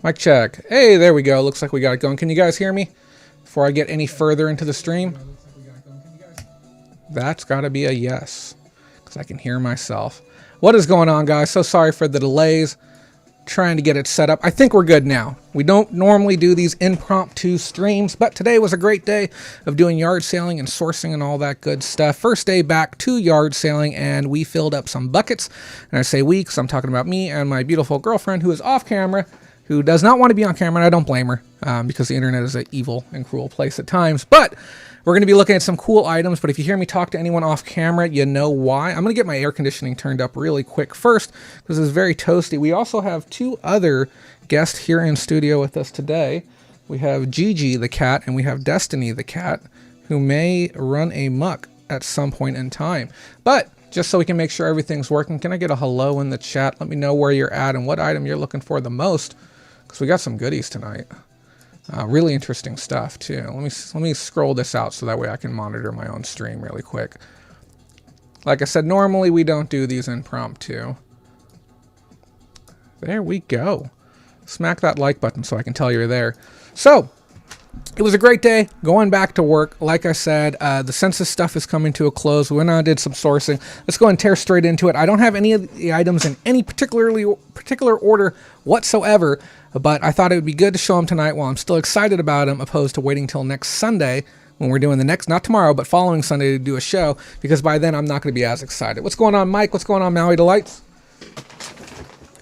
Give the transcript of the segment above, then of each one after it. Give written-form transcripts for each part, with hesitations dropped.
Mic check. Hey, there we go. Looks like we got it going. Can you guys hear me before I get any further into the stream? That's got to be a yes, because I can hear myself. What is going on, guys? So sorry for the delays. Trying to get it set up. I think we're good now. We don't normally do these impromptu streams, but today was a great day of doing yard sailing and sourcing and all that good stuff. First day back to yard sailing, and we filled up some buckets. And I say we because I'm talking about me and my beautiful girlfriend who is off camera, who does not want to be on camera, and I don't blame her because the internet is an evil and cruel place at times. But we're going to be looking at some cool items, but if you hear me talk to anyone off camera, you know why. I'm going to get my air conditioning turned up really quick first because it's very toasty. We also have two other guests here in studio with us today. We have Gigi the cat and we have Destiny the cat, who may run amok at some point in time. But just so we can make sure everything's working, can I get a hello in the chat? Let me know where you're at and what item you're looking for the most, because we got some goodies tonight. Really interesting stuff too. Let me scroll this out so that way I can monitor my own stream really quick. Like I said, normally we don't do these impromptu. There we go. Smack that like button so I can tell you're there. So, it was a great day going back to work. Like I said, the census stuff is coming to a close. We went on and did some sourcing. Let's go and tear straight into it. I don't have any of the items in any particular order whatsoever, but I thought it would be good to show them tonight while I'm still excited about them, opposed to waiting till next Sunday when we're doing the next, not tomorrow, but following Sunday to do a show, because by then I'm not going to be as excited. What's going on, Mike? What's going on, Maui Delights?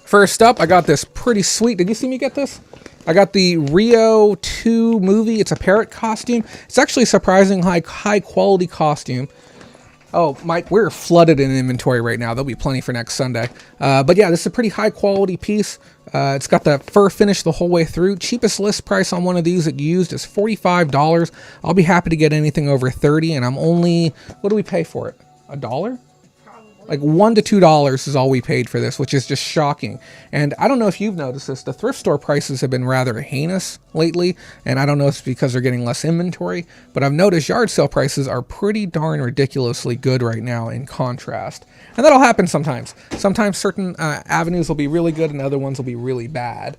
First up, I got this pretty sweet. Did you see me get this? I got the Rio 2 movie. It's a parrot costume. It's actually a surprising high quality costume. Oh, Mike, we're flooded in inventory right now. There'll be plenty for next Sunday. But yeah, this is a pretty high quality piece. It's got the fur finish the whole way through. Cheapest list price on one of these that used is $45. I'll be happy to get anything over $30, and I'm only, what do we pay for it? $1? Like $1 to $2 is all we paid for this, which is just shocking. And I don't know if you've noticed this, the thrift store prices have been rather heinous lately, and I don't know if it's because they're getting less inventory, but I've noticed yard sale prices are pretty darn ridiculously good right now in contrast. And that'll happen sometimes. Sometimes certain avenues will be really good and other ones will be really bad.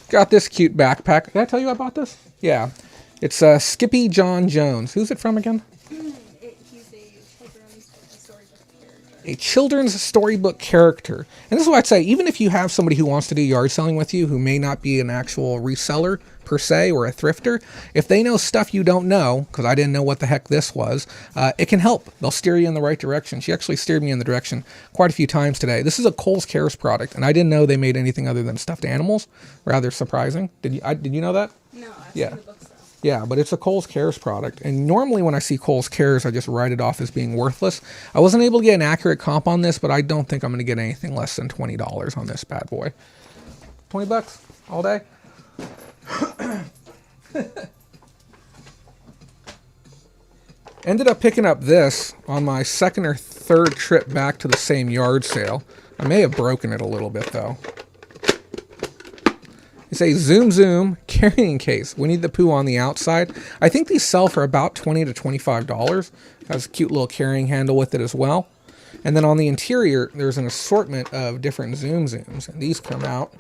Got this cute backpack. Did I tell you I bought this? Yeah. It's Skippy John Jones. Who's it from again? A children's storybook character. And this is what I'd say, even if you have somebody who wants to do yard selling with you, who may not be an actual reseller per se, or a thrifter, if they know stuff you don't know, because I didn't know what the heck this was, it can help. They'll steer you in the right direction. She actually steered me in the direction quite a few times today. This is a Kohl's Cares product, and I didn't know they made anything other than stuffed animals. Rather surprising. Did you know that? No, I've yeah. seen the books. Yeah, but it's a Kohl's Cares product, and normally when I see Kohl's Cares, I just write it off as being worthless. I wasn't able to get an accurate comp on this, but I don't think I'm going to get anything less than $20 on this bad boy. 20 bucks all day? Ended up picking up this on my second or third trip back to the same yard sale. I may have broken it a little bit, though. It's a Zoom Zoom carrying case. Winnie the Pooh on the outside. I think these sell for about $20 to $25. Has a cute little carrying handle with it as well. And then on the interior, there's an assortment of different Zoom Zooms. And these come out.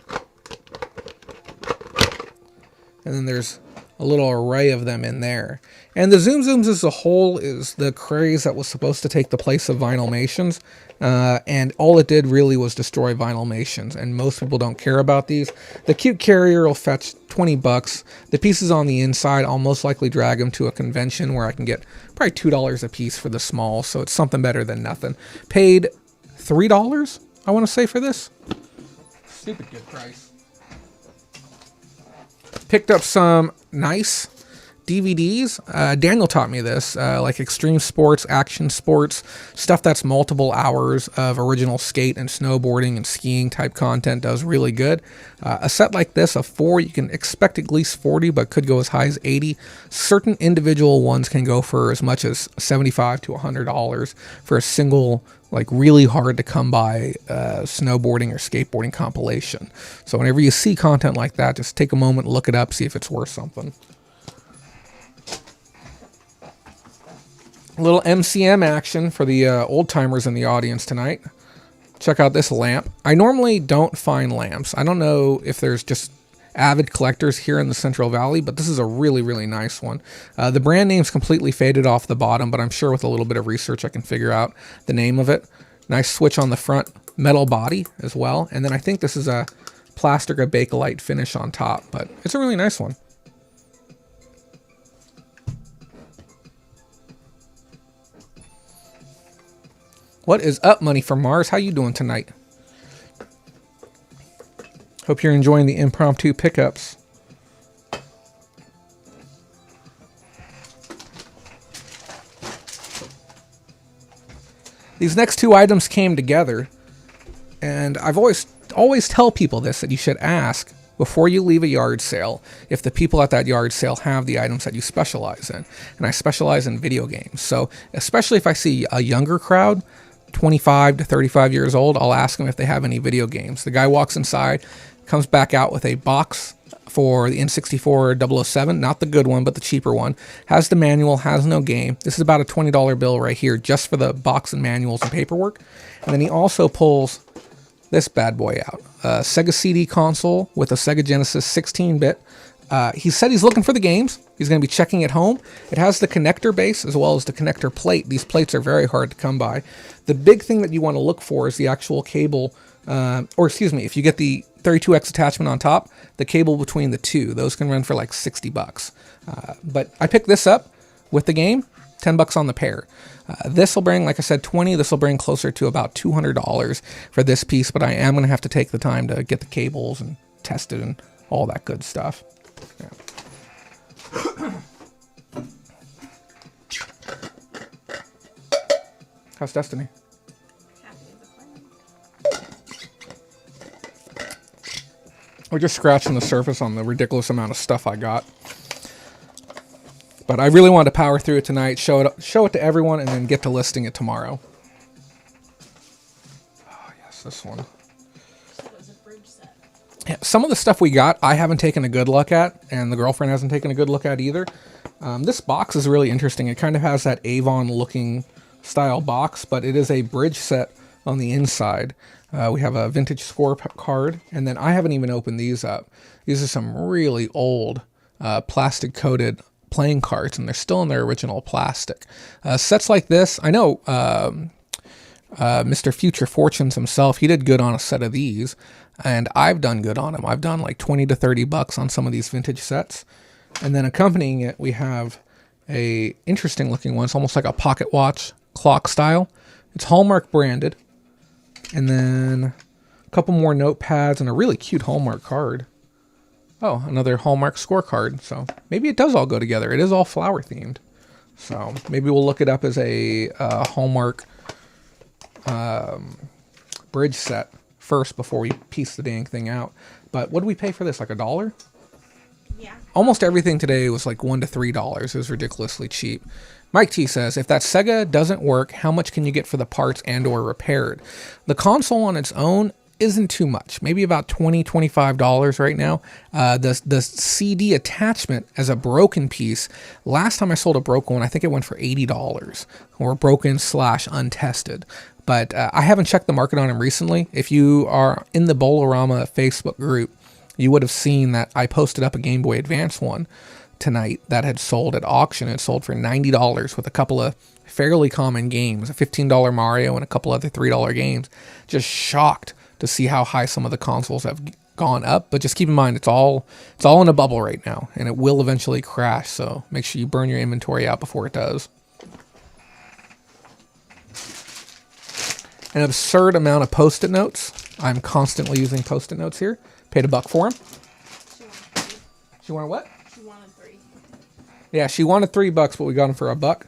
And then there's a little array of them in there. And the Zoom Zooms as a whole is the craze that was supposed to take the place of Vinylmations. And all it did really was destroy Vinylmations. And most people don't care about these. The cute carrier will fetch 20 bucks. The pieces on the inside, I'll most likely drag them to a convention where I can get probably $2 a piece for the small. So it's something better than nothing. Paid $3, I want to say, for this. Stupid good price. Picked up some nice DVDs. Daniel taught me this, like extreme sports, action sports, stuff that's multiple hours of original skate and snowboarding and skiing type content does really good. A set like this, a 4, you can expect at least 40, but could go as high as 80. Certain individual ones can go for as much as $75 to $100 for a single, like really hard to come by snowboarding or skateboarding compilation. So whenever you see content like that, just take a moment, look it up, see if it's worth something. A little MCM action for the old timers in the audience tonight. Check out this lamp. I normally don't find lamps. I don't know if there's just avid collectors here in the Central Valley, but this is a really, really nice one. The brand name's completely faded off the bottom, but I'm sure with a little bit of research I can figure out the name of it. Nice switch on the front, metal body as well. And then I think this is a plastic or Bakelite finish on top, but it's a really nice one. What is up, Money from Mars? How you doing tonight? Hope you're enjoying the impromptu pickups. These next two items came together, and I've always tell people this, that you should ask before you leave a yard sale if the people at that yard sale have the items that you specialize in. And I specialize in video games, so especially if I see a younger crowd, 25 to 35 years old, I'll ask them if they have any video games. The guy walks inside, comes back out with a box for the N64 007, not the good one, but the cheaper one. Has the manual, has no game. This is about a $20 bill right here just for the box and manuals and paperwork. And then he also pulls this bad boy out. A Sega CD console with a Sega Genesis 16-bit. He said he's looking for the games. He's going to be checking at home. It has the connector base as well as the connector plate. These plates are very hard to come by. The big thing that you want to look for is the actual cable, or excuse me, if you get the 32X attachment on top, the cable between the two. Those can run for like 60 bucks. But I picked this up with the game, 10 bucks on the pair. This will bring, like I said, 20. This will bring closer to about $200 for this piece, but I am going to have to take the time to get the cables and test it and all that good stuff. Yeah. How's Destiny? Happy as a clam. We're just scratching the surface on the ridiculous amount of stuff I got. But I really wanted to power through it tonight, show it to everyone, and then get to listing it tomorrow. Oh, yes, this one. So it was a bridge set. Yeah, some of the stuff we got, I haven't taken a good look at, and the girlfriend hasn't taken a good look at either. This box is really interesting. It kind of has that Avon-looking style box, but it is a bridge set on the inside. We have a vintage score card, and then I haven't even opened these up. These are some really old plastic-coated playing cards, and they're still in their original plastic. Sets like this, I know Mr. Future Fortunes himself, he did good on a set of these, and I've done good on them. I've done like 20 to 30 bucks on some of these vintage sets. And then accompanying it, we have a interesting looking one. It's almost like a pocket watch clock style. It's Hallmark branded. And then a couple more notepads and a really cute Hallmark card. Oh, another Hallmark scorecard. So maybe it does all go together. It is all flower themed. So maybe we'll look it up as a Hallmark bridge set first before we piece the dang thing out. But what did we pay for this? Like $1? Yeah. Almost everything today was like $1 to $3. It was ridiculously cheap. Mike T says, if that Sega doesn't work, how much can you get for the parts and or repaired? The console on its own isn't too much. Maybe about $20, $25 right now. The CD attachment as a broken piece, last time I sold a broken one, I think it went for $80 or broken / untested. But I haven't checked the market on them recently. If you are in the Bolorama Facebook group, you would have seen that I posted up a Game Boy Advance one tonight that had sold at auction. It sold for $90 with a couple of fairly common games, a $15 Mario and a couple other $3 games. Just shocked to see how high some of the consoles have gone up. But just keep in mind, it's all in a bubble right now, and it will eventually crash. So make sure you burn your inventory out before it does. An absurd amount of Post-it notes. I'm constantly using Post-it notes here. Paid $1 for them. She wanted what? She wanted 3. Yeah, she wanted $3, but we got them for $1.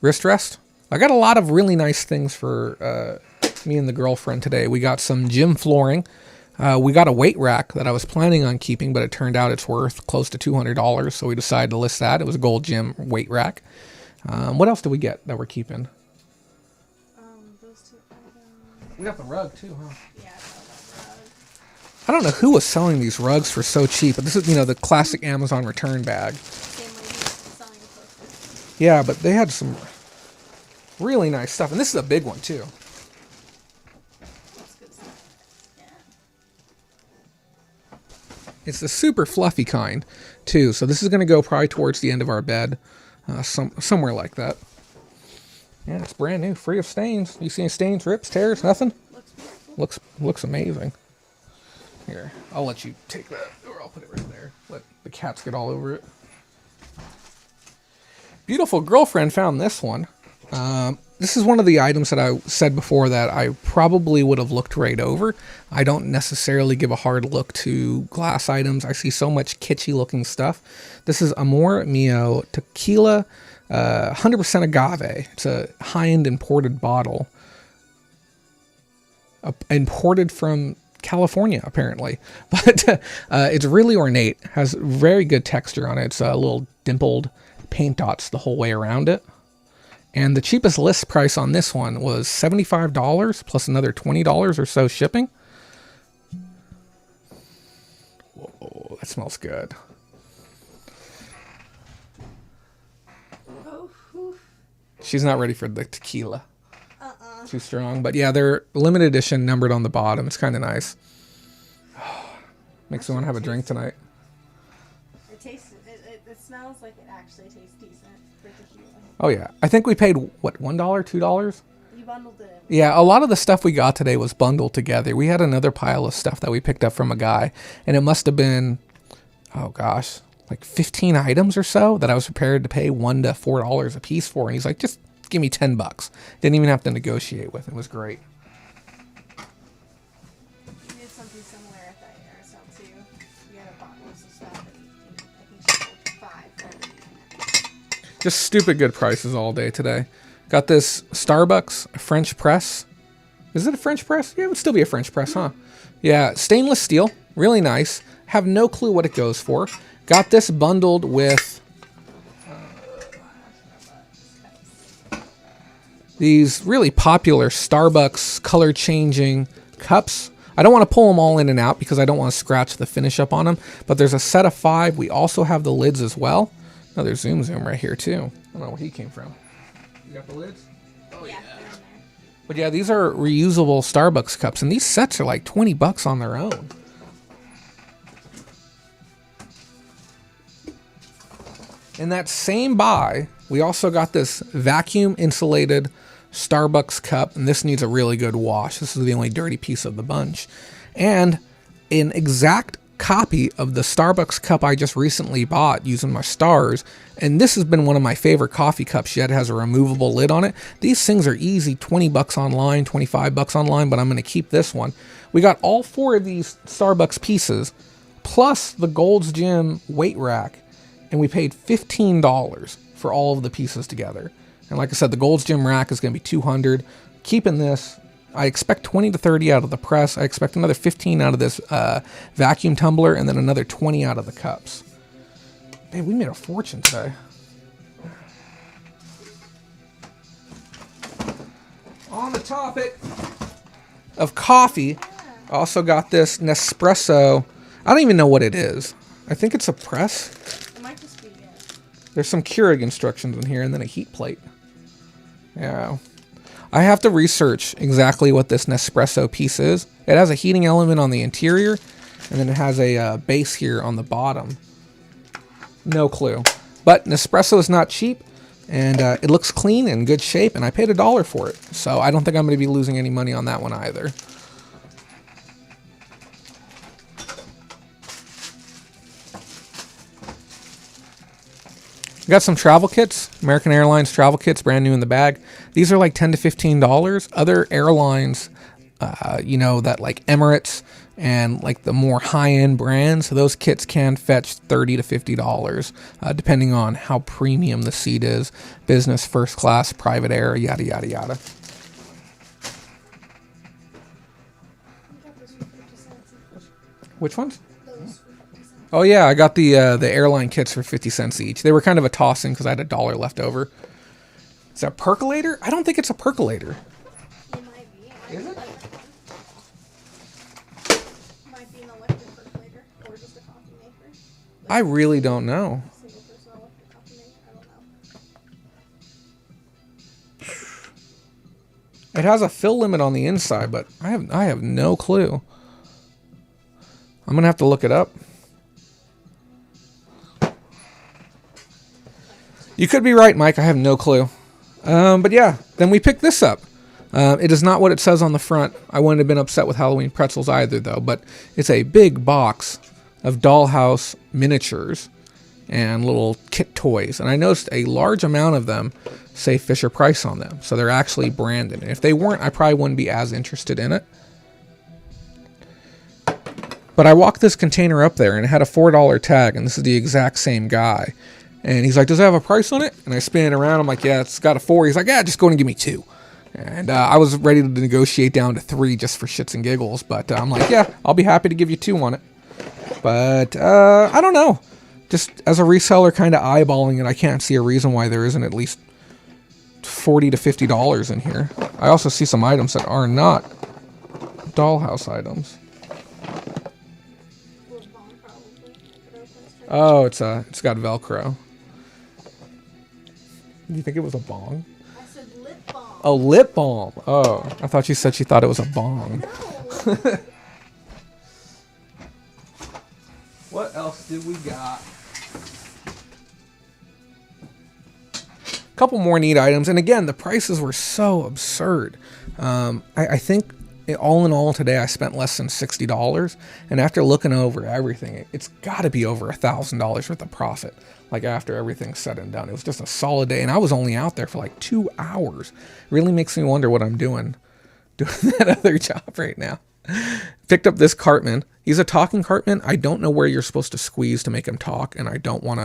Wrist rest. I got a lot of really nice things for me and the girlfriend today. We got some gym flooring. We got a weight rack that I was planning on keeping, but it turned out it's worth close to $200, so we decided to list that. It was a gold gym weight rack. What else did we get that we're keeping? Those 2 items. We got the rug too, huh? Yeah, I saw that rug. I don't know who was selling these rugs for so cheap, but this is, the classic Amazon return bag. Same lady selling posters. Yeah, but they had some really nice stuff, and this is a big one too. It's the super fluffy kind, too. So this is going to go probably towards the end of our bed, somewhere like that. Yeah, it's brand new, free of stains. You see any stains, rips, tears, nothing? Looks amazing. Here, I'll let you take that, or I'll put it right there. Let the cats get all over it. Beautiful girlfriend found this one. This is one of the items that I said before that I probably would have looked right over. I don't necessarily give a hard look to glass items. I see so much kitschy looking stuff. This is Amore Mio Tequila, 100% agave. It's a high-end imported bottle. Imported from California, apparently. But it's really ornate. Has very good texture on it. It's a little dimpled paint dots the whole way around it. And the cheapest list price on this one was $75 plus another $20 or so shipping. Whoa, that smells good. She's not ready for the tequila. Too strong. But yeah, they're limited edition, numbered on the bottom. It's kind of nice. Makes me want to have a drink tonight. It tastes. It smells like it actually tastes decent for tequila. Oh yeah, I think we paid what, $1, $2? You bundled it. Yeah, a lot of the stuff we got today was bundled together. We had another pile of stuff that we picked up from a guy, and it must have been, oh gosh, like 15 items or so that I was prepared to pay $1 to $4 a piece for, and he's like, just give me $10. Didn't even have to negotiate with it. It was great. We did something similar at that air sale too. We had a bottle of stuff, and I think she sold 5. Just stupid good prices all day today. Got this Starbucks French press. Is it a French press? Yeah, it would still be a French press, huh? Yeah, stainless steel. Really nice. Have no clue what it goes for. Got this bundled with these really popular Starbucks color changing cups. I don't want to pull them all in and out because I don't want to scratch the finish up on them. But there's a set of 5. We also have the lids as well. Another Zoom right here too. I don't know where he came from. You got the lids? Oh yeah. They're in there. But yeah, these are reusable Starbucks cups, and these sets are like $20 on their own. In that same buy, we also got this vacuum insulated Starbucks cup, and this needs a really good wash. This is the only dirty piece of the bunch. And an exact copy of the Starbucks cup I just recently bought using my stars, and this has been one of my favorite coffee cups yet. It has a removable lid on it. These things are easy, $20 online, $25 online, but I'm going to keep this one. We got all 4 of these Starbucks pieces plus the Gold's Gym weight rack, and we paid $15 for all of the pieces together. And like I said, the Gold's Gym rack is going to be $200. Keeping this, I expect 20 to 30 out of the press. I expect another 15 out of this vacuum tumbler, and then another 20 out of the cups. Man, we made a fortune today. On the topic of coffee, I also got this Nespresso. I don't even know what it is. I think it's a press. It might just be it. There's some Keurig instructions in here, and then a heat plate. Yeah. I have to research exactly what this Nespresso piece is. It has a heating element on the interior, and then it has a base here on the bottom. No clue. But Nespresso is not cheap, and it looks clean and good shape, and I paid $1 for it. So I don't think I'm going to be losing any money on that one either. Got some travel kits, American Airlines travel kits, brand new in the bag. These are like $10 to $15. Other airlines, that like Emirates and like the more high-end brands, those kits can fetch $30 to $50, depending on how premium the seat is. Business, first class, private air, yada, yada, yada. Which ones? Oh yeah, I got the airline kits for 50 cents each. They were kind of a toss-in because I had $1 left over. Is that a percolator? I don't think it's a percolator. It might be. Is it? Might be an electric percolator or just a coffee maker. I really don't know. Single person electric coffee maker. I don't know. It has a fill limit on the inside, but I have no clue. I'm gonna have to look it up. You could be right, Mike. I have no clue. But yeah, then we picked this up. It is not what it says on the front. I wouldn't have been upset with Halloween pretzels either, though. But it's a big box of dollhouse miniatures and little kit toys. And I noticed a large amount of them say Fisher-Price on them. So they're actually branded. And if they weren't, I probably wouldn't be as interested in it. But I walked this container up there, and it had a $4 tag, and this is the exact same guy. And he's like, does it have a price on it? And I spin it around. I'm like, yeah, it's got a 4. He's like, yeah, just go and give me 2. And I was ready to negotiate down to 3 just for shits and giggles. But I'm like, yeah, I'll be happy to give you 2 on it. But I don't know. Just as a reseller kind of eyeballing it, I can't see a reason why there isn't at least $40 to $50 in here. I also see some items that are not dollhouse items. Oh, it's got Velcro. Do you think it was a bong? I said lip balm. Oh, lip balm. Oh, I thought she said she thought it was a bong. No. What else did we got? A couple more neat items, and again, the prices were so absurd. I think all in all today I spent less than $60, and after looking over everything, it's got to be over $1,000 worth of profit. Like after everything's said and done, it was just a solid day, and I was only out there for like 2 hours. It really makes me wonder what I'm doing that other job right now. Picked up this Cartman. He's a talking Cartman. I don't know where you're supposed to squeeze to make him talk, and I don't want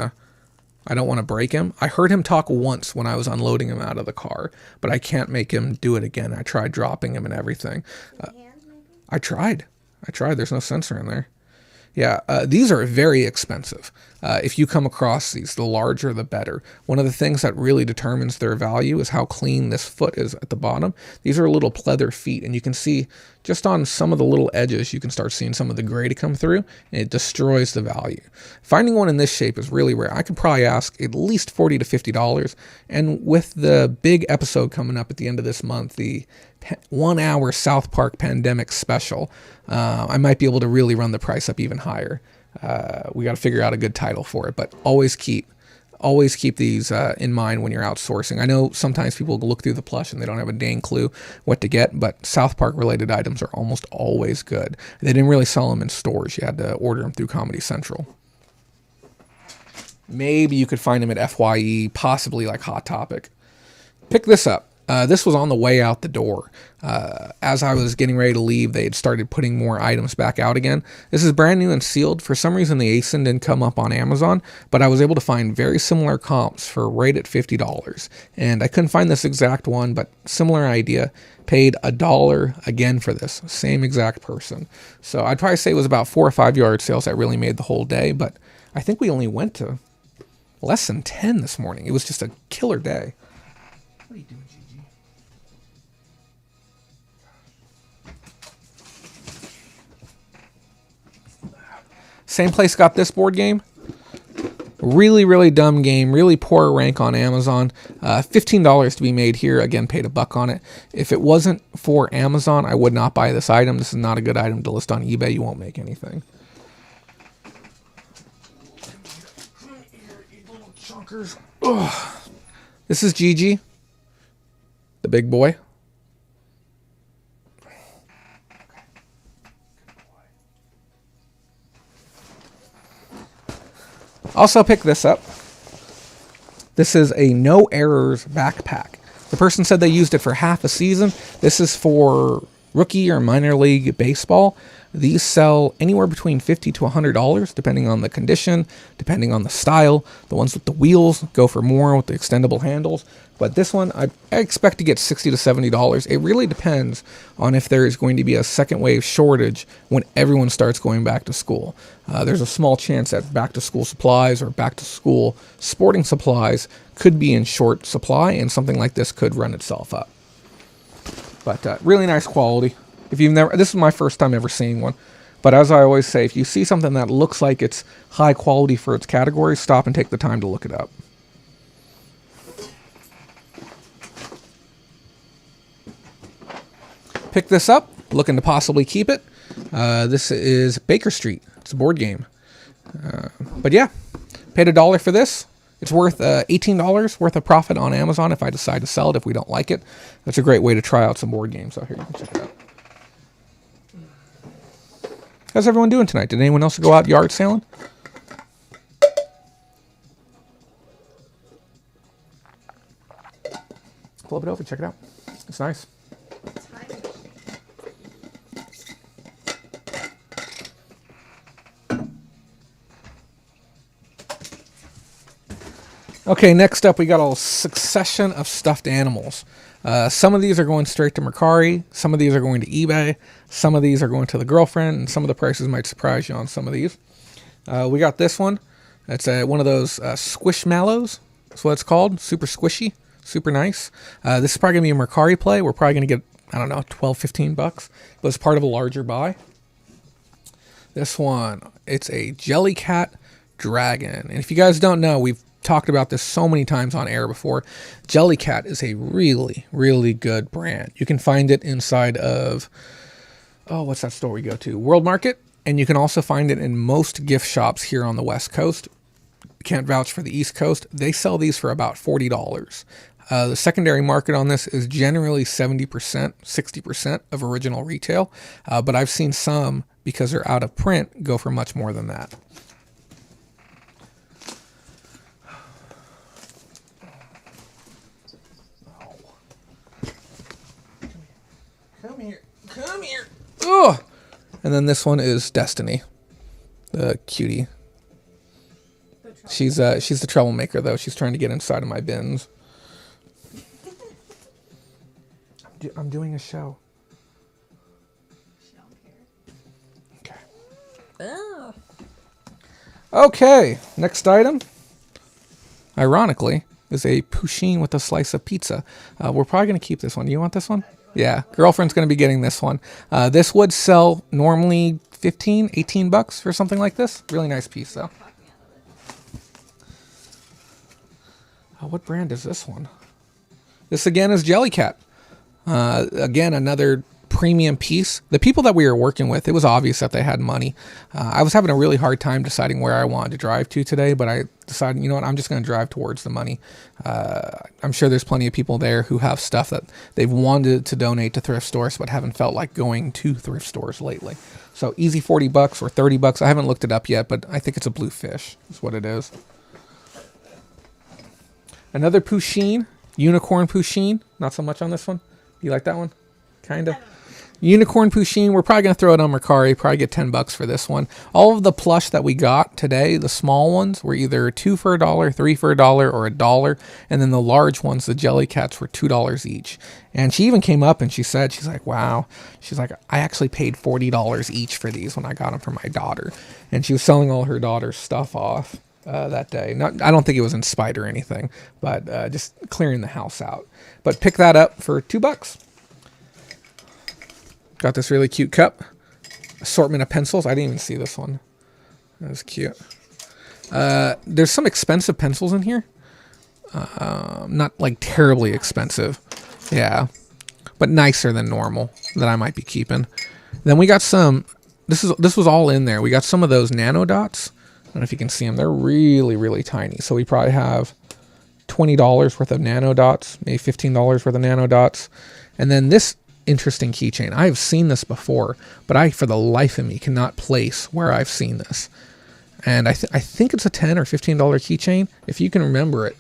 to break him. I heard him talk once when I was unloading him out of the car, but I can't make him do it again. I tried dropping him and everything. I tried. There's no sensor in there. Yeah, these are very expensive. If you come across these, the larger the better. One of the things that really determines their value is how clean this foot is at the bottom. These are little pleather feet, and you can see just on some of the little edges, you can start seeing some of the gray to come through, and it destroys the value. Finding one in this shape is really rare. I could probably ask at least $40 to $50, and with the big episode coming up at the end of this month, the 1 hour South Park pandemic special, I might be able to really run the price up even higher. We got to figure out a good title for it, but always keep these in mind when you're outsourcing. I know sometimes people look through the plush and they don't have a dang clue what to get, but South Park related items are almost always good. They didn't really sell them in stores. You had to order them through Comedy Central. Maybe you could find them at FYE, possibly like Hot Topic. Pick this up. This was on the way out the door. As I was getting ready to leave, they had started putting more items back out again. This is brand new and sealed. For some reason, the ASIN didn't come up on Amazon, but I was able to find very similar comps for right at $50. And I couldn't find this exact one, but similar idea. Paid $1 again for this. Same exact person. So I'd probably say it was about 4 or 5 yard sales that really made the whole day, but I think we only went to less than 10 this morning. It was just a killer day. What are you doing, Gigi? Same place got this board game. Really, really dumb game. Really poor rank on Amazon. $15 to be made here. Again, paid $1 on it. If it wasn't for Amazon, I would not buy this item. This is not a good item to list on eBay. You won't make anything. Ugh. This is Gigi, the big boy. Also pick this up. This is a no errors backpack. The person said they used it for half a season. This is for rookie or minor league baseball. These sell anywhere between $50 to $100, depending on the condition, depending on the style. The ones with the wheels go for more with the extendable handles. But this one, I expect to get $60 to $70. It really depends on if there is going to be a second wave shortage when everyone starts going back to school. There's a small chance that back to school supplies or back to school sporting supplies could be in short supply, and something like this could run itself up. But really nice quality. If you've never, this is my first time ever seeing one. But as I always say, if you see something that looks like it's high quality for its category, stop and take the time to look it up. Pick this up, looking to possibly keep it. This is Baker Street. It's a board game. But yeah, paid $1 for this. It's worth $18 worth of profit on Amazon if I decide to sell it if we don't like it. That's a great way to try out some board games. So here, you can check it out. How's everyone doing tonight? Did anyone else go out yard sailing? Flip it over, check it out. It's nice. Okay, next up we got a succession of stuffed animals. Some of these are going straight to Mercari, some of these are going to eBay, some of these are going to the girlfriend, and some of the prices might surprise you on some of these. We got this one. It's one of those Squishmallows. That's what it's called. Super squishy, super nice. This is probably going to be a Mercari play. We're probably going to get, I don't know, 12, 15 bucks, but it's part of a larger buy. This one, it's a Jellycat Dragon. And if you guys don't know, we've talked about this so many times on air before. Jellycat is a really, really good brand. You can find it inside of, what's that store we go to? World Market. And you can also find it in most gift shops here on the West Coast. Can't vouch for the East Coast. They sell these for about $40. The secondary market on this is generally 70%, 60% of original retail. But I've seen some, because they're out of print, go for much more than that. Come here. Ugh. And then this one is Destiny, the cutie. She's the troublemaker though. She's trying to get inside of my bins. I'm doing a show. Okay. Oh. Okay. Next item. Ironically, is a Pusheen with a slice of pizza. We're probably going to keep this one. You want this one? Yeah, girlfriend's going to be getting this one. This would sell normally 15, 18 bucks for something like this. Really nice piece, though. What brand is this one? This, again, is Jellycat. Again, another premium piece. The people that we were working with, it was obvious that they had money. I was having a really hard time deciding where I wanted to drive to today, but I decided, you know what, I'm just going to drive towards the money. I'm sure there's plenty of people there who have stuff that they've wanted to donate to thrift stores, but haven't felt like going to thrift stores lately. So easy 40 bucks or 30 bucks. I haven't looked it up yet, but I think it's a blue fish is what it is. Another Pusheen, unicorn Pusheen. Not so much on this one. You like that one? Kind of. Unicorn Pusheen, we're probably going to throw it on Mercari, probably get 10 bucks for this one. All of the plush that we got today, the small ones, were either 2 for $1, 3 for $1, or $1. And then the large ones, the Jellycats, were $2 each. And she even came up and she said, she's like, wow. She's like, I actually paid $40 each for these when I got them for my daughter. And she was selling all her daughter's stuff off that day. I don't think it was in spite or anything, but just clearing the house out. But pick that up for 2 bucks. Got this really cute cup. Assortment of pencils. I didn't even see this one. That was cute. There's some expensive pencils in here. Not like terribly expensive. Yeah. But nicer than normal that I might be keeping. Then we got some. This was all in there. We got some of those Nano Dots. I don't know if you can see them. They're really, really tiny. So we probably have $20 worth of Nano Dots. Maybe $15 worth of Nano Dots. And then this interesting keychain. I have seen this before, but I, for the life of me, cannot place where I've seen this. And I think it's a $10 or $15 keychain. If you can remember it,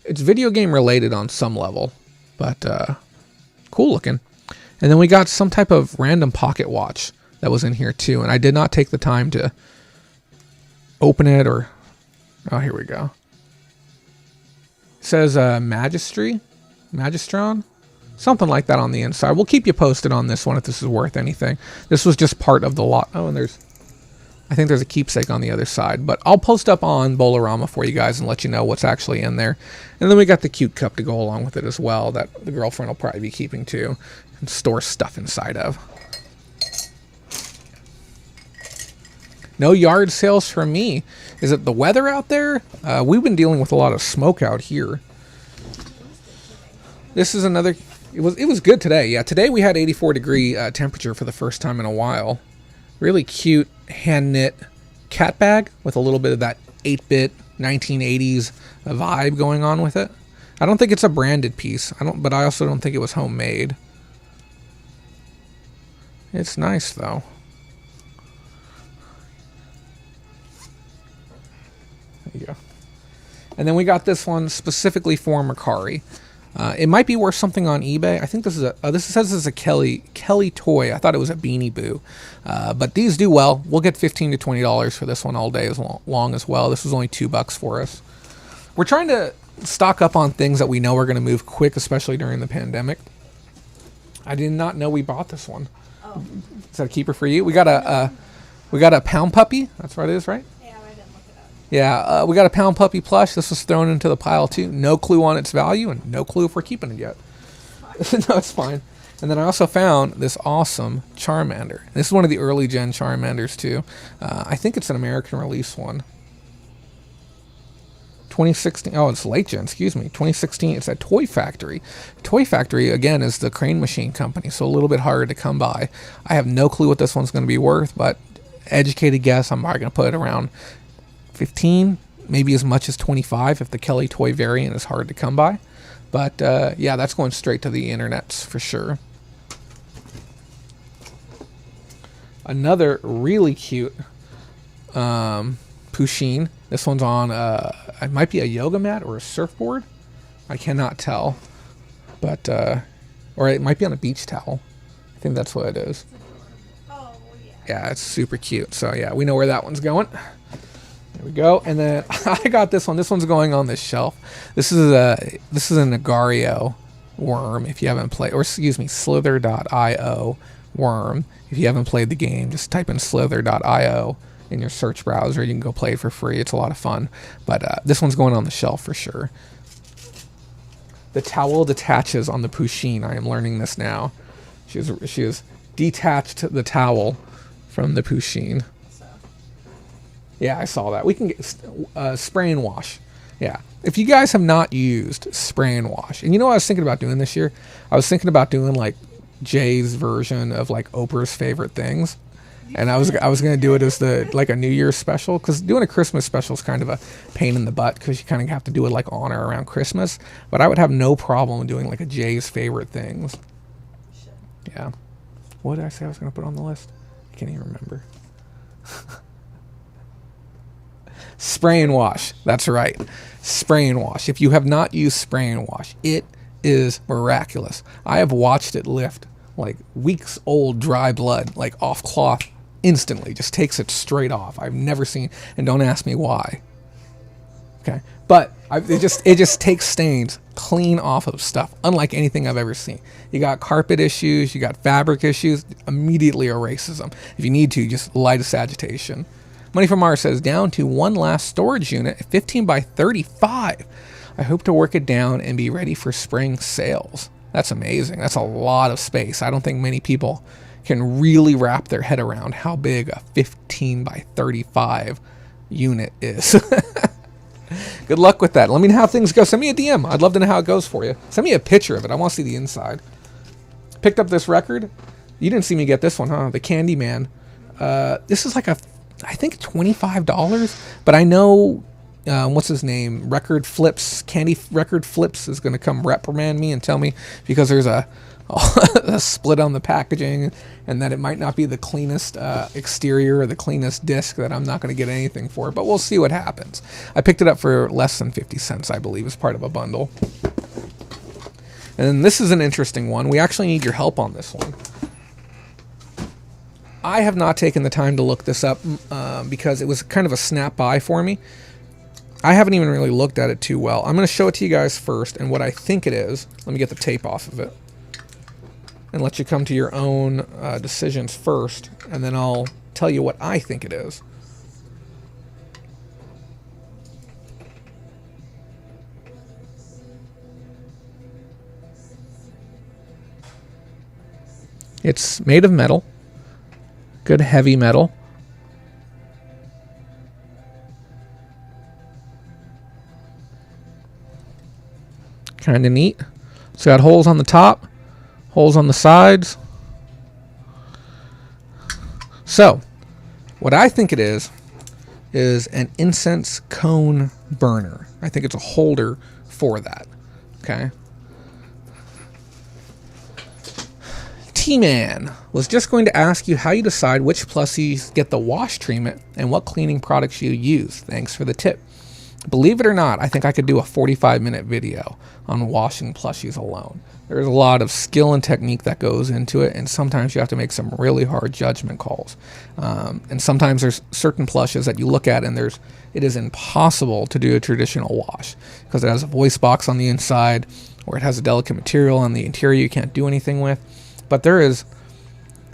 it's video game related on some level, but cool looking. And then we got some type of random pocket watch that was in here too, and I did not take the time to open it or. Oh, here we go. It says Magistron. Something like that on the inside. We'll keep you posted on this one if this is worth anything. This was just part of the lot. Oh, and I think there's a keepsake on the other side. But I'll post up on Bolorama for you guys and let you know what's actually in there. And then we got the cute cup to go along with it as well that the girlfriend will probably be keeping too. And store stuff inside of. No yard sales for me. Is it the weather out there? We've been dealing with a lot of smoke out here. This is another. It was good today. Yeah, today we had 84-degree temperature for the first time in a while. Really cute hand knit cat bag with a little bit of that 8-bit 1980s vibe going on with it. I don't think it's a branded piece. But I also don't think it was homemade. It's nice though. There you go. And then we got this one specifically for Mercari. It might be worth something on eBay. I think this is a. This says it's a Kelly toy. I thought it was a Beanie Boo, but these do well. We'll get $15 to $20 for this one all day long as well. This was only $2 for us. We're trying to stock up on things that we know are going to move quick, especially during the pandemic. I did not know we bought this one. Oh. Is that a keeper for you? We got a Pound Puppy. That's what it is, right? Yeah, I didn't look it up. Yeah, we got a Pound Puppy plush. This was thrown into the pile too. No clue on its value and no clue if we're keeping it yet. No, it's fine. And then I also found this awesome Charmander. This is one of the early gen Charmanders too. I think it's an American release one. 2016. Oh, it's late gen. Excuse me. 2016. It's at Toy Factory. Toy Factory again is the Crane Machine company, so a little bit harder to come by. I have no clue what this one's going to be worth, but educated guess, I'm probably going to put it around 15, maybe as much as 25 if the Kelly toy variant is hard to come by. But yeah, that's going straight to the internets for sure. Another really cute Pusheen. This one's on, it might be a yoga mat or a surfboard. I cannot tell. But, or it might be on a beach towel. I think that's what it is. Oh, yeah. Yeah, it's super cute. So yeah, we know where that one's going. There we go. And then I got this one. This one's going on this shelf. This is an Agario worm. If you haven't played, or excuse me, Slither.io worm. If you haven't played the game, just type in Slither.io in your search browser. You can go play it for free. It's a lot of fun. But this one's going on the shelf for sure. The towel detaches on the Pusheen. I am learning this now. She has detached the towel from the Pusheen. Yeah, I saw that. We can get spray and wash. Yeah. If you guys have not used spray and wash, and you know what I was thinking about doing this year? I was thinking about doing like Jay's version of like Oprah's favorite things. And I was going to do it as like a New Year's special, because doing a Christmas special is kind of a pain in the butt because you kind of have to do it like on or around Christmas. But I would have no problem doing like a Jay's favorite things. Yeah. What did I say I was going to put on the list? I can't even remember. Spray and wash. That's right. Spray and wash. If you have not used spray and wash, it is miraculous. I have watched it lift like weeks old dry blood, like off cloth instantly. Just takes it straight off. I've never seen, and don't ask me why. Okay. But it just takes stains clean off of stuff, unlike anything I've ever seen. You got carpet issues, you got fabric issues, immediately erases them. If you need to, just light a sanitation. Money from Mars says, down to one last storage unit, 15 by 35. I hope to work it down and be ready for spring sales. That's amazing. That's a lot of space. I don't think many people can really wrap their head around how big a 15 by 35 unit is. Good luck with that. Let me know how things go. Send me a DM. I'd love to know how it goes for you. Send me a picture of it. I want to see the inside. Picked up this record. You didn't see me get this one, huh? The Candyman. This is like I think $25, but I know, what's his name? Record Flips is going to come reprimand me and tell me because there's a split on the packaging and that it might not be the cleanest exterior or the cleanest disc, that I'm not going to get anything for it, but we'll see what happens. I picked it up for less than 50 cents, I believe, as part of a bundle. And then this is an interesting one. We actually need your help on this one. I have not taken the time to look this up because it was kind of a snap by for me. I haven't even really looked at it too well. I'm going to show it to you guys first and what I think it is. Let me get the tape off of it and let you come to your own decisions first, and then I'll tell you what I think it is. It's made of metal. Good heavy metal. Kind of neat. It's got holes on the top, holes on the sides. So, what I think it is an incense cone burner. I think it's a holder for that. Okay. T-Man was just going to ask you how you decide which plushies get the wash treatment and what cleaning products you use. Thanks for the tip. Believe it or not, I think I could do a 45-minute video on washing plushies alone. There's a lot of skill and technique that goes into it, and sometimes you have to make some really hard judgment calls. And sometimes there's certain plushes that you look at and it is impossible to do a traditional wash because it has a voice box on the inside or it has a delicate material on the interior you can't do anything with. But there is,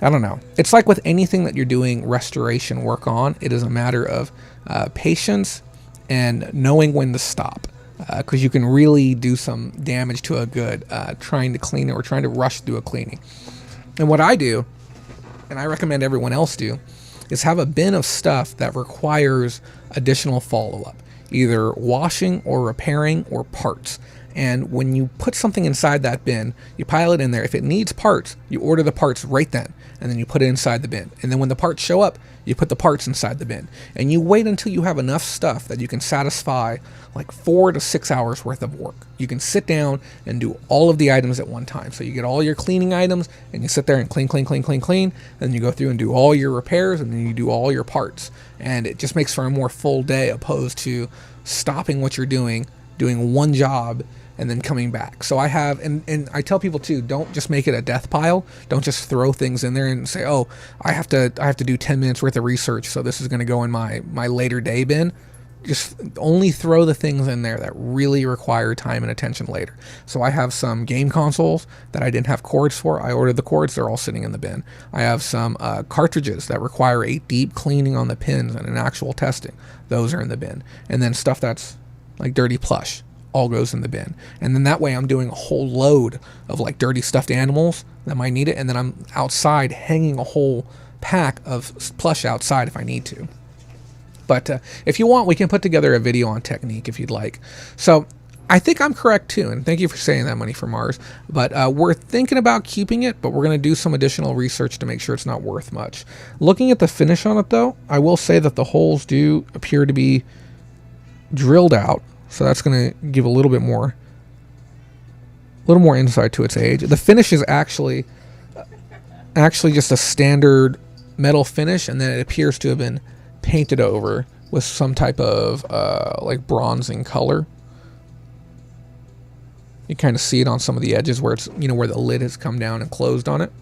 I don't know. It's like with anything that you're doing restoration work on, it is a matter of patience and knowing when to stop. Because you can really do some damage to a good trying to clean it or trying to rush through a cleaning. And what I do, and I recommend everyone else do, is have a bin of stuff that requires additional follow-up. Either washing or repairing or parts. And when you put something inside that bin, you pile it in there. If it needs parts, you order the parts right then, and then you put it inside the bin. And then when the parts show up, you put the parts inside the bin. And you wait until you have enough stuff that you can satisfy like 4 to 6 hours worth of work. You can sit down and do all of the items at one time. So you get all your cleaning items, and you sit there and clean, clean, clean, clean, clean. Then you go through and do all your repairs, and then you do all your parts. And it just makes for a more full day opposed to stopping what you're doing one job, and then coming back. So I have, and I tell people too, don't just make it a death pile. Don't just throw things in there and say, oh, I have to do 10 minutes worth of research, so this is going to go in my later day bin. Just only throw the things in there that really require time and attention later. So I have some game consoles that I didn't have cords for. I ordered the cords. They're all sitting in the bin. I have some cartridges that require a deep cleaning on the pins and an actual testing. Those are in the bin. And then stuff that's like dirty plush all goes in the bin. And then that way I'm doing a whole load of like dirty stuffed animals that might need it, and then I'm outside hanging a whole pack of plush outside if I need to. But if you want, we can put together a video on technique if you'd like. So I think I'm correct too, and thank you for saying that, Money from Mars. But we're thinking about keeping it, but we're going to do some additional research to make sure it's not worth much. Looking at the finish on it though, I will say that the holes do appear to be drilled out. So that's going to give a little more insight to its age. The finish is actually just a standard metal finish, and then it appears to have been painted over with some type of like bronzing color. You kind of see it on some of the edges where it's, where the lid has come down and closed on it.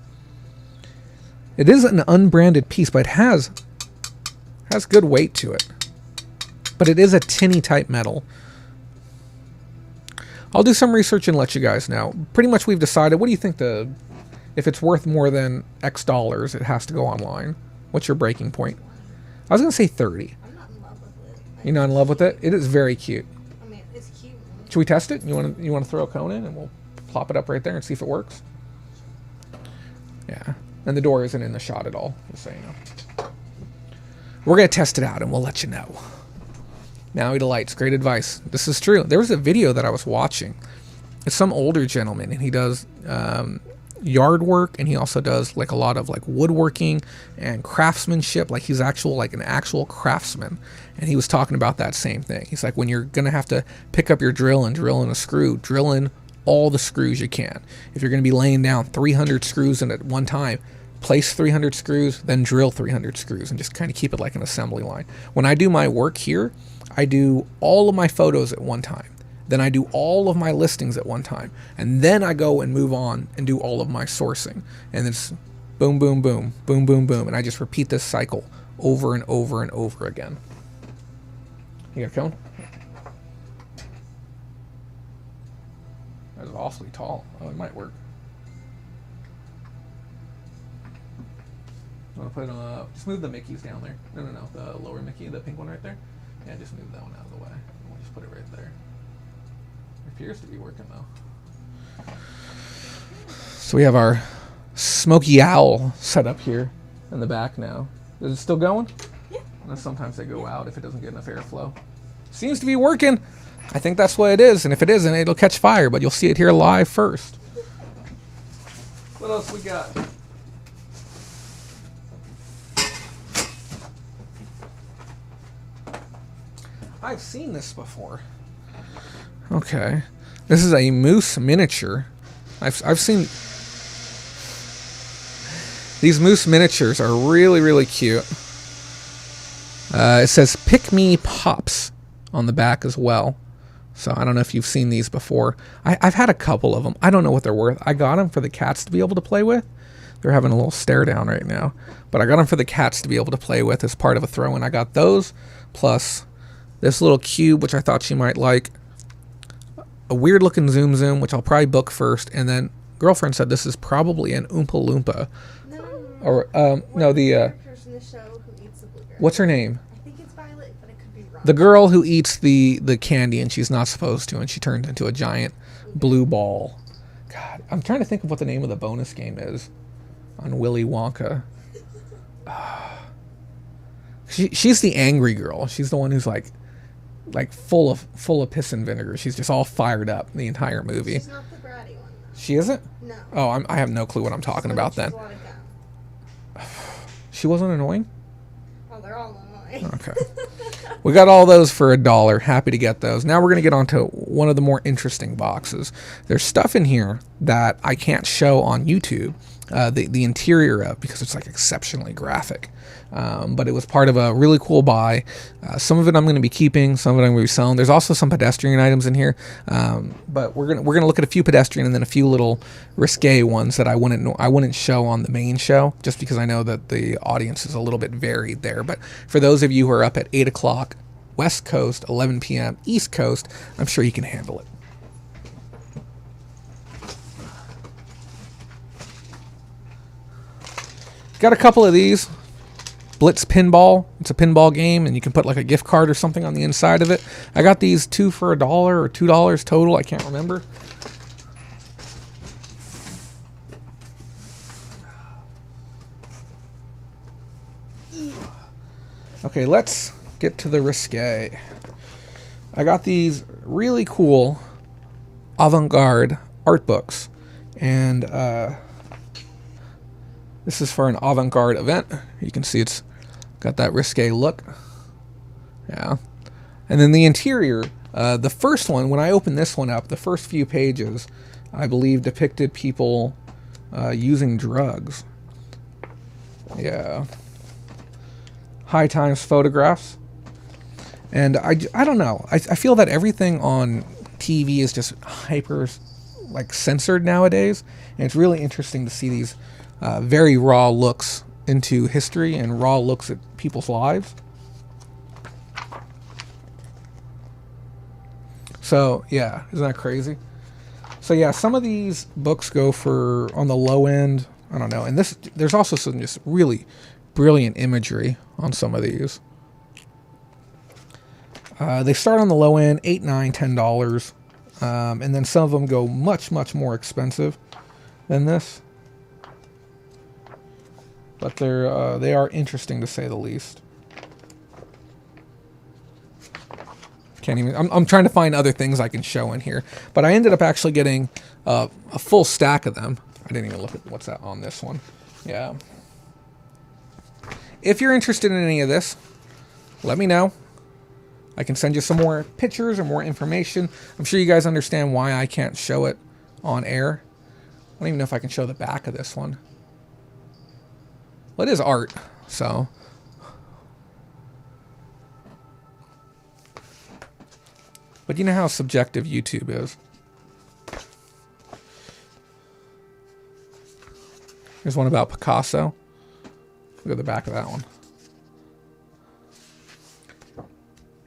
It is an unbranded piece, but it has good weight to it. But it is a tinny type metal. I'll do some research and let you guys know. Pretty much we've decided. What do you think if it's worth more than X dollars, it has to go online? What's your breaking point? I was going to say 30. I'm not in love with it. You're not in love with it? It is very cute. I mean, it's cute. Should we test it? You want to throw a cone in and we'll plop it up right there and see if it works? Yeah. And the door isn't in the shot at all, just so you know. We're going to test it out and we'll let you know. Now delights. Great advice. This is true. There was a video that I was watching. It's some older gentleman, and he does yard work, and he also does like a lot of like woodworking and craftsmanship. Like he's an actual craftsman, and he was talking about that same thing. He's like, when you're gonna have to pick up your drill and drill in a screw, drill in all the screws you can. If you're gonna be laying down 300 screws in at one time, place 300 screws, then drill 300 screws, and just kind of keep it like an assembly line. When I do my work here, I do all of my photos at one time. Then I do all of my listings at one time. And then I go and move on and do all of my sourcing. And it's boom, boom, boom, boom, boom, boom. And I just repeat this cycle over and over and over again. You got a cone? That's awfully tall. Oh, it might work. I'm going to put it on, just move the Mickeys down there. No, the lower Mickey, the pink one right there. Yeah, just move that one out of the way. We'll just put it right there. It appears to be working though. So we have our smoky owl set up here in the back now. Is it still going? Yeah. And sometimes they go out if it doesn't get enough airflow. Seems to be working. I think that's what it is. And if it isn't, it'll catch fire, but you'll see it here live first. What else we got? I've seen this before. Okay. This is a moose miniature. I've seen... These moose miniatures are really, really cute. It says Pick Me Pops on the back as well. So I don't know if you've seen these before. I've had a couple of them. I don't know what they're worth. I got them for the cats to be able to play with. They're having a little stare down right now. But I got them for the cats to be able to play with as part of a throw-in. I got those, plus this little cube, which I thought she might like. A weird-looking Zoom Zoom, which I'll probably book first. And then girlfriend said this is probably an Oompa Loompa. No. Or, no, the... characters in the show who eats the blueberry. What's her name? I think it's Violet, but it could be wrong. The girl who eats the candy and she's not supposed to, and she turns into a giant blue ball. God, I'm trying to think of what the name of the bonus game is on Willy Wonka. She's the angry girl. She's the one who's like full of piss and vinegar. She's just all fired up the entire movie. She's not the bratty one, though. She isn't? No. Oh, I have no clue what I'm talking about then. A lot of gum. She wasn't annoying? Oh, they're all annoying. Okay. We got all those for $1. Happy to get those. Now we're going to get on to one of the more interesting boxes. There's stuff in here that I can't show on YouTube, the interior of, because it's like exceptionally graphic. But it was part of a really cool buy. Some of it I'm going to be keeping, some of it I'm going to be selling. There's also some pedestrian items in here, but we're gonna look at a few pedestrian and then a few little risque ones that I wouldn't show on the main show, just because I know that the audience is a little bit varied there. But for those of you who are up at 8 o'clock West Coast, 11 p.m. East Coast, I'm sure you can handle it. Got a couple of these. Blitz Pinball. It's a pinball game, and you can put like a gift card or something on the inside of it. I got these 2 for $1 or $2 total. I can't remember. Okay, let's get to the risque. I got these really cool Avant-Garde Art Books, and this is for an avant-garde event. You can see it's got that risque look. Yeah. And then the interior, the first one, when I opened this one up, the first few pages, I believe depicted people using drugs. Yeah. High Times photographs. And I don't know. I feel that everything on TV is just hyper, like, censored nowadays. And it's really interesting to see these very raw looks into history and raw looks at people's lives. So, yeah, isn't that crazy? So, yeah, some of these books go for, on the low end, I don't know. And there's also some just really brilliant imagery on some of these. They start on the low end, $8, $9, $10. And then some of them go much, much more expensive than this. But they are interesting to say the least. Can't even. I'm trying to find other things I can show in here, but I ended up actually getting a full stack of them. I didn't even look at what's that on this one. Yeah. If you're interested in any of this, let me know. I can send you some more pictures or more information. I'm sure you guys understand why I can't show it on air. I don't even know if I can show the back of this one. Well, it is art, so. But you know how subjective YouTube is. Here's one about Picasso. Look at the back of that one.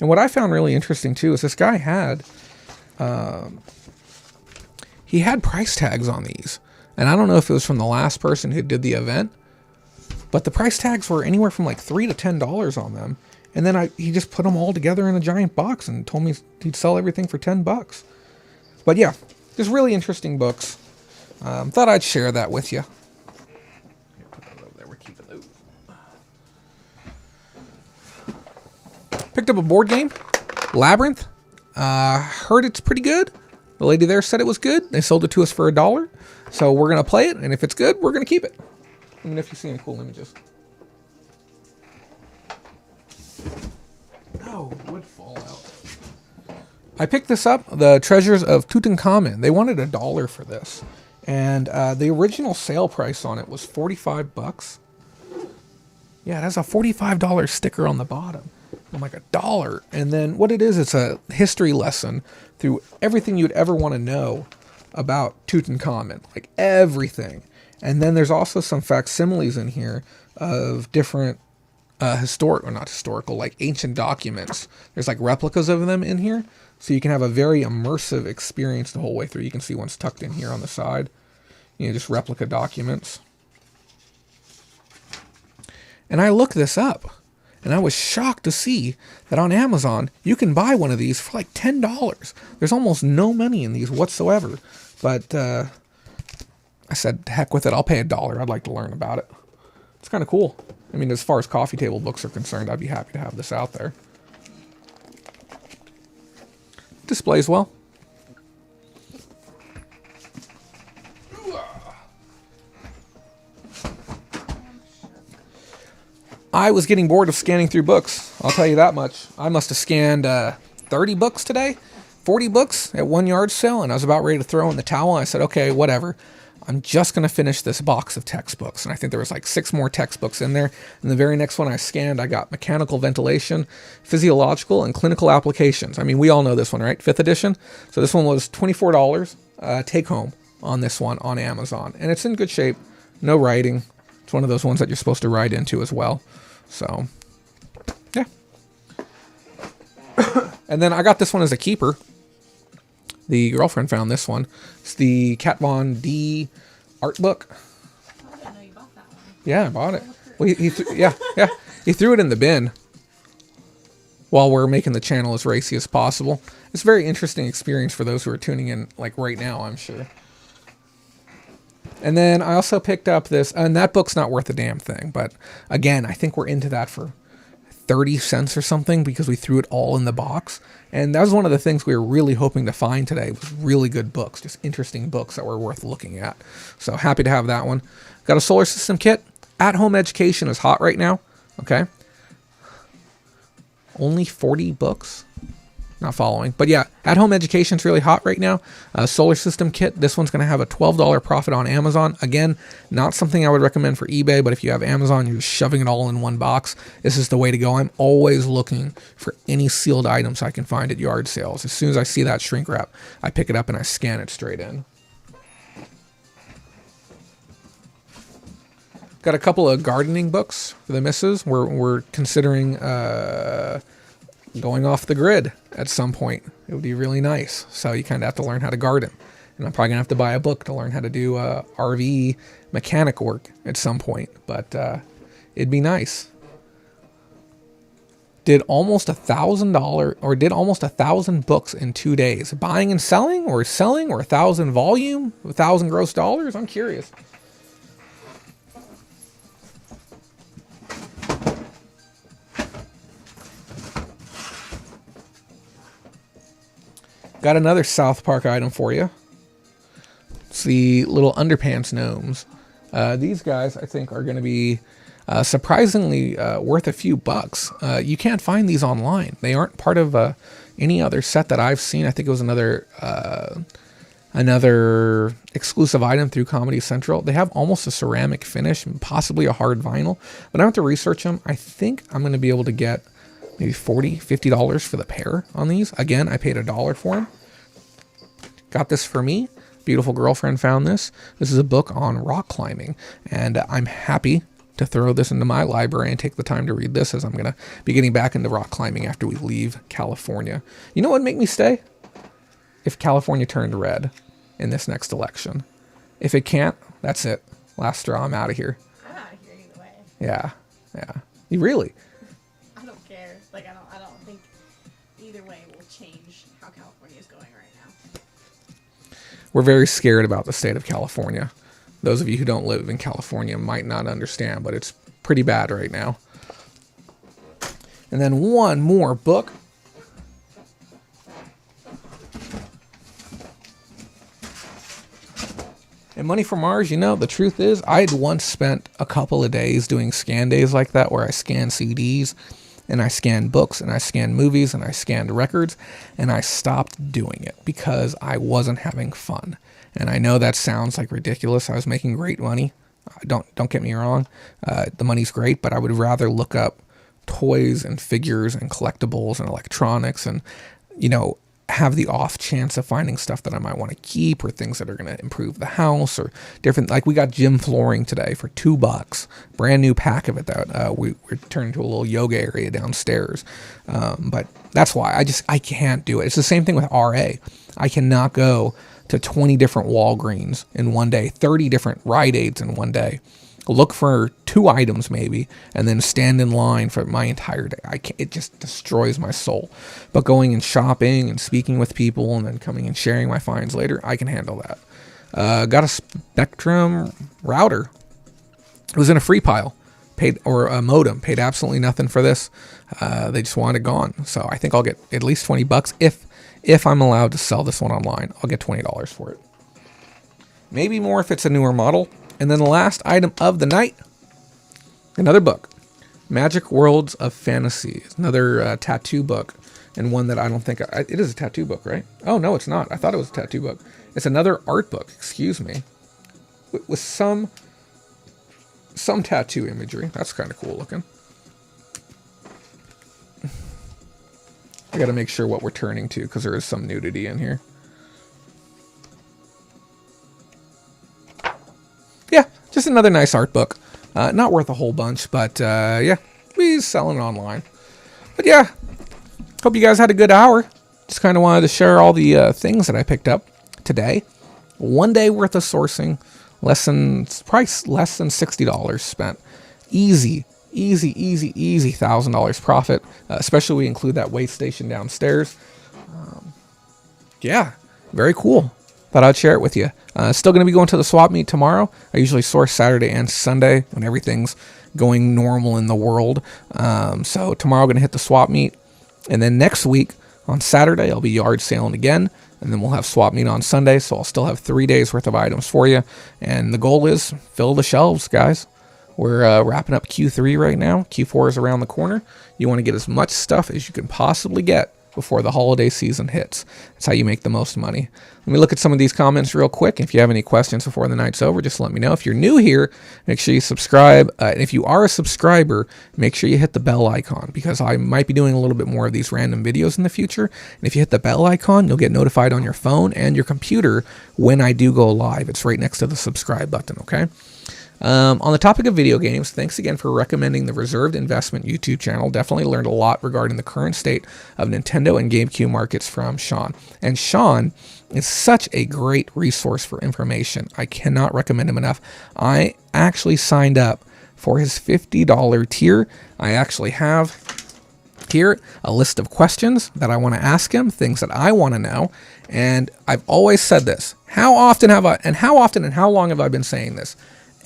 And what I found really interesting too is this guy had, he had price tags on these. And I don't know if it was from the last person who did the event, but the price tags were anywhere from like $3 to $10 on them. And then he just put them all together in a giant box and told me he'd sell everything for $10. But yeah, just really interesting books. Thought I'd share that with you. Put that over there. We're keeping those. Picked up a board game, Labyrinth. Heard it's pretty good. The lady there said it was good. They sold it to us for $1. So we're going to play it, and if it's good, we're going to keep it. Let me know if you see any cool images. Oh, would fall out. I picked this up, the Treasures of Tutankhamun. They wanted $1 for this. And the original sale price on it was 45 bucks. Yeah, it has a $45 sticker on the bottom. I'm like, $1. And then what it is, it's a history lesson through everything you'd ever want to know about Tutankhamun. Like everything. And then there's also some facsimiles in here of different like ancient documents. There's like replicas of them in here. So you can have a very immersive experience the whole way through. You can see one's tucked in here on the side. You know, just replica documents. And I looked this up, and I was shocked to see that on Amazon, you can buy one of these for like $10. There's almost no money in these whatsoever. But I said, heck with it, I'll pay $1. I'd like to learn about it. It's kind of cool. I mean, as far as coffee table books are concerned, I'd be happy to have this out there. Displays well. I was getting bored of scanning through books. I'll tell you that much. I must have scanned 30 books today, 40 books at one yard sale, and I was about ready to throw in the towel. I said, okay, whatever. I'm just going to finish this box of textbooks. And I think there was like 6 more textbooks in there. And the very next one I scanned, I got Mechanical Ventilation, Physiological, and Clinical Applications. I mean, we all know this one, right? 5th edition. So this one was $24 take home on this one on Amazon. And it's in good shape. No writing. It's one of those ones that you're supposed to write into as well. So, yeah. And then I got this one as a keeper. The girlfriend found this one. It's the Kat Von D art book. I didn't know you bought that one. Yeah, I bought it. Well, yeah. He threw it in the bin while we're making the channel as racy as possible. It's a very interesting experience for those who are tuning in, like right now, I'm sure. And then I also picked up this, and that book's not worth a damn thing, but again, I think we're into that for 30 cents or something because we threw it all in the box. And that was one of the things we were really hoping to find today, was really good books, just interesting books that were worth looking at. So happy to have that one. Got a solar system kit. At-home education is hot right now, okay? Only 40 books. Not following. But yeah, at-home education is really hot right now. Solar system kit. This one's going to have a $12 profit on Amazon. Again, not something I would recommend for eBay, but if you have Amazon, you're just shoving it all in one box. This is the way to go. I'm always looking for any sealed items I can find at yard sales. As soon as I see that shrink wrap, I pick it up and I scan it straight in. Got a couple of gardening books for the missus. We're considering going off the grid at some point. It would be really nice. So you kind of have to learn how to garden. And I'm probably going to have to buy a book to learn how to do RV mechanic work at some point. But it'd be nice. Did almost $1,000 or did almost 1,000 books in 2 days. Buying and selling or 1,000 volume, 1,000 gross dollars? I'm curious. Got another South Park item for you. It's the little Underpants Gnomes. These guys, I think, are going to be surprisingly worth a few bucks. You can't find these online. They aren't part of any other set that I've seen. I think it was another exclusive item through Comedy Central. They have almost a ceramic finish, possibly a hard vinyl. But I have to research them. I think I'm going to be able to get maybe $40, $50 for the pair on these. Again, I paid $1 for them. Got this for me. Beautiful girlfriend found this. This is a book on rock climbing, and I'm happy to throw this into my library and take the time to read this, as I'm going to be getting back into rock climbing after we leave California. You know what would make me stay? If California turned red in this next election. If it can't, that's it. Last straw, I'm out of here. I'm out of here either way. Yeah. You really? I don't care. Like, I don't think either way will change how California is going right now. We're very scared about the state of California. Those of you who don't live in California might not understand, but it's pretty bad right now. And then one more book. And Money from Mars, you know, the truth is, I had once spent a couple of days doing scan days like that where I scan CDs and I scanned books, and I scanned movies, and I scanned records, and I stopped doing it because I wasn't having fun. And I know that sounds like ridiculous. I was making great money. Don't get me wrong. The money's great, but I would rather look up toys and figures and collectibles and electronics and, you know, have the off chance of finding stuff that I might want to keep or things that are going to improve the house or different. Like we got gym flooring today for $2, brand new pack of it that we turned into a little yoga area downstairs. But that's why I can't do it. It's the same thing with RA. I cannot go to 20 different Walgreens in one day, 30 different Rite Aids in one day, look for 2 items maybe, and then stand in line for my entire day. It just destroys my soul. But going and shopping and speaking with people and then coming and sharing my finds later, I can handle that. Got a Spectrum router. It was in a free pile. Paid, or a modem. Paid absolutely nothing for this. They just wanted it gone. So I think I'll get at least $20 if I'm allowed to sell this one online. I'll get $20 for it. Maybe more if it's a newer model. And then the last item of the night, another book, Magic Worlds of Fantasy. It's another tattoo book, and one that I don't think, it is a tattoo book, right? Oh, no, it's not. I thought it was a tattoo book. It's another art book, excuse me, with some tattoo imagery. That's kind of cool looking. I got to make sure what we're turning to, because there is some nudity in here. Yeah, just another nice art book. Not worth a whole bunch, but yeah, we're selling it online. But yeah, hope you guys had a good hour. Just kind of wanted to share all the things that I picked up today. 1 day worth of sourcing, less than $60 spent. Easy $1,000 profit. Especially we include that weigh station downstairs. Yeah, very cool. Thought I'd share it with you. Still going to be going to the swap meet tomorrow. I usually source Saturday and Sunday when everything's going normal in the world. So tomorrow I'm going to hit the swap meet. And then next week on Saturday, I'll be yard sailing again. And then we'll have swap meet on Sunday. So I'll still have 3 days worth of items for you. And the goal is fill the shelves, guys. We're wrapping up Q3 right now. Q4 is around the corner. You want to get as much stuff as you can possibly get before the holiday season hits. That's how you make the most money. Let me look at some of these comments real quick. If you have any questions before the night's over, just let me know. If you're new here, make sure you subscribe. And if you are a subscriber, make sure you hit the bell icon, because I might be doing a little bit more of these random videos in the future. And if you hit the bell icon, you'll get notified on your phone and your computer when I do go live. It's right next to the subscribe button, okay? On the topic of video games, thanks again for recommending the Reserved Investment YouTube channel. Definitely learned a lot regarding the current state of Nintendo and GameCube markets from Sean. And Sean is such a great resource for information. I cannot recommend him enough. I actually signed up for his $50 tier. I actually have here a list of questions that I want to ask him, things that I want to know. And I've always said this. How often and how long have I been saying this?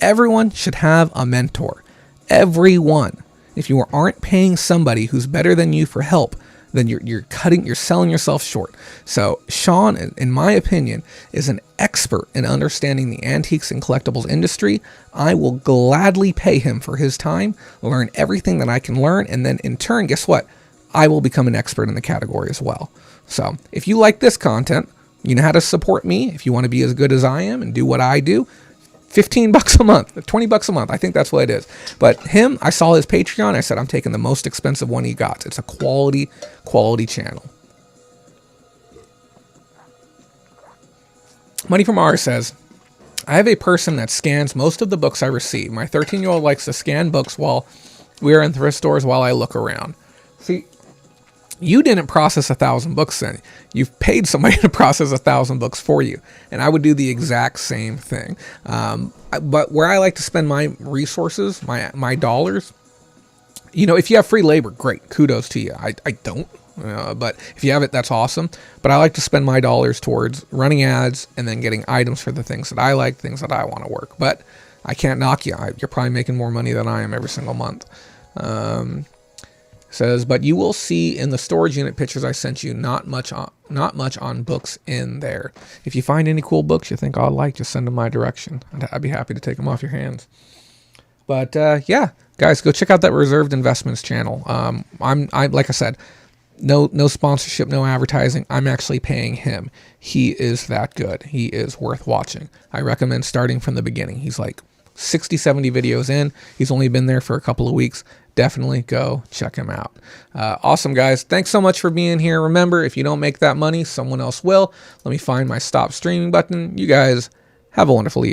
Everyone should have a mentor. Everyone. If you aren't paying somebody who's better than you for help, then you're selling yourself short. So Sean, in my opinion, is an expert in understanding the antiques and collectibles industry. I will gladly pay him for his time, learn everything that I can learn, and then in turn, guess what? I will become an expert in the category as well. So if you like this content, you know how to support me. If you want to be as good as I am and do what I do, $15 a month, $20 a month. I think that's what it is. But him, I saw his Patreon. I said, I'm taking the most expensive one he got. It's a quality channel. Money from R says, I have a person that scans most of the books I receive. My 13-year-old likes to scan books while we are in thrift stores while I look around. See, you didn't process 1,000 books then. You've paid somebody to process 1,000 books for you. And I would do the exact same thing. But where I like to spend my resources, my dollars, you know, if you have free labor, great. Kudos to you. I don't. But if you have it, that's awesome. But I like to spend my dollars towards running ads and then getting items for the things that I like, things that I want to work. But I can't knock you. You're probably making more money than I am every single month. Says, but you will see in the storage unit pictures I sent you not much on books in there. If you find any cool books you think I'd like, just send them my direction. I'd be happy to take them off your hands. But yeah, guys, go check out that Reserved Investments channel. I like I said, no sponsorship, no advertising. I'm actually paying him. He is that good. He is worth watching. I recommend starting from the beginning. He's like 60, 70 videos in. He's only been there for a couple of weeks. Definitely go check him out. Awesome, guys. Thanks so much for being here. Remember, if you don't make that money, someone else will. Let me find my stop streaming button. You guys have a wonderful evening.